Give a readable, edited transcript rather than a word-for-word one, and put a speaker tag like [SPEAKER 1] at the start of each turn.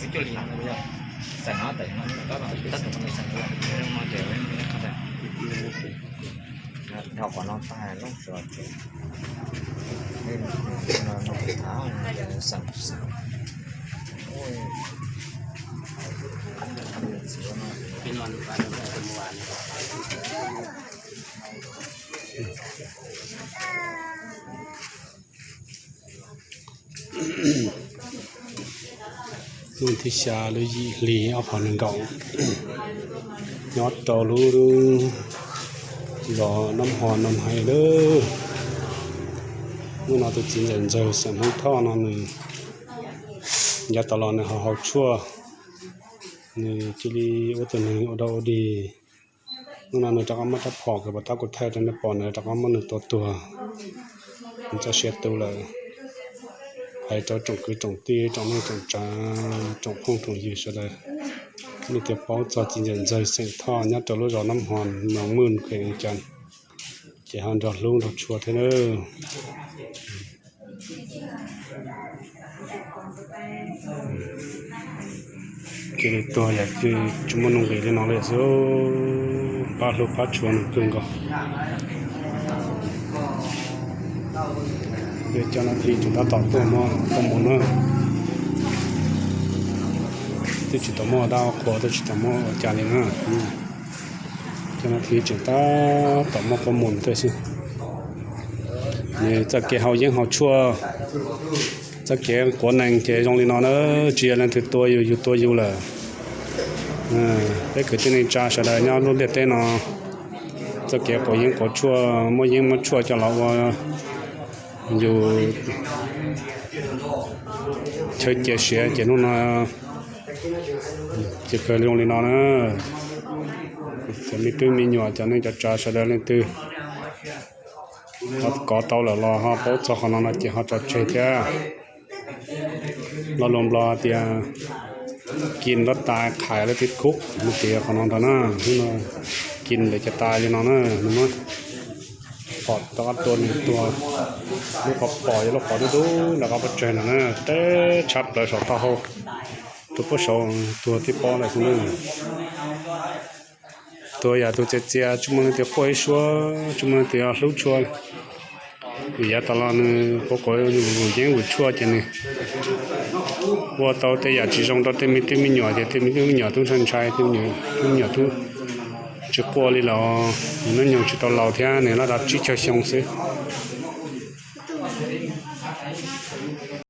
[SPEAKER 1] cái chỗ liền bây giờ sản nó tại nó có mà tất cả mọi sản nó mà kiểu học của nó tài nó rồi nên nó tháo sản ôi
[SPEAKER 2] ไปนอนบ้านเราเมื่อวานนู่นที่ชาเลยหลีเอาผ่อนเก่ายอดต่อรู้ดูรอน้ำหอนน้ำไห้เด้อเมื่อเราตัวจริงเจอเสียงท่อนอนนี่ยาตลอดเนี่ยเขาชั่วนี่จิลีว่าตัวนี้อดอดีนู่นนั่นจะก็มาทับพอกับตากดแทนในปอนเนี่ยจะก็มาหนึ่งตัวมันจะเช็ดตัวเลยไอ้เจ้าจงคือจงตีจงไม่จงจ้าจงพงจงยืดเลยนี่เดี๋ยวป้อจะจริงใจเสียงท่อเนี่ยจะรู้รอน้ำหอนน้องมื่นเคยจันจะหันดอกลุงดอกชัวเท่านั้นcáiตัวอยากคือจุ่มนุ่งเลยน้องเลยโซ่ปลาลูกปลาชวนกึ่งก็เดี๋ยวเจ้าหน้าที่จุดต่อตัวมอตัวมอเนอะที่จุดต่อมอดาวขวดที่จุดต่อมอจานเลยนะเจ้าหน้าที่จุดต่อมอก็หมุนด้วยสิเนี่ยจะเกี่ยวยังเขาชั่วจะเกี่ยวก่อนนั้นเกี่ยวตรงนี้นอนเนอะเจียนั่นถือตัวอยู่ตัวอยู่เลยได้เกิดที่ในจ่าเสด็จเนี่ยรู้เด็ดเต้นเนาะจะเกี่ยวกับยังกับชั่วไม่ยังมาชั่วจะเราว่าอยู่เชื่อเจียเสียเจียนู่นนะจะเกิดตรงนี้นอนเนอะจะมีตื้อมีหยอดจะนี่จะจ่าเสด็จเลยตื้อเขาก่อเตาแล้วรอฮะเพราะจะขนาดนั้นจะเขาจะเชื่อเจ้าเราลมรอเตียกินแล้วตายขายแล้วติดคุกมันเตียขนาดนั้นที่เรากินเลยจะตายเลยน้องนะนึกว่าปอดตัวหนึ่งตัวลูกก็ปล่อยแล้วปล่อยดูแล้วก็ไปเจอหน่ะนะเต้ชับเลยสองเท่าตัวผู้ชมตัวที่ป้อนอะไรพวกนี้ตัวอย่าตัวเจี๊ยจุ่มเตียป่วยชัวจุ่มเตียลุกชัวอย่าตลอดเนี่ยพวกเขาอยู่ยังอยู่ชัวจริงเนี่ยว่าตัวแต่อยากจีจงตัวเต็มหน่อยเต็มหน่อยทุกชั้นชายเต็มหน่อยทุกจุดปวดเลยเรานั่นยังจุดตัวเราเท่าเนี่ยเราดับจีเชียงสิ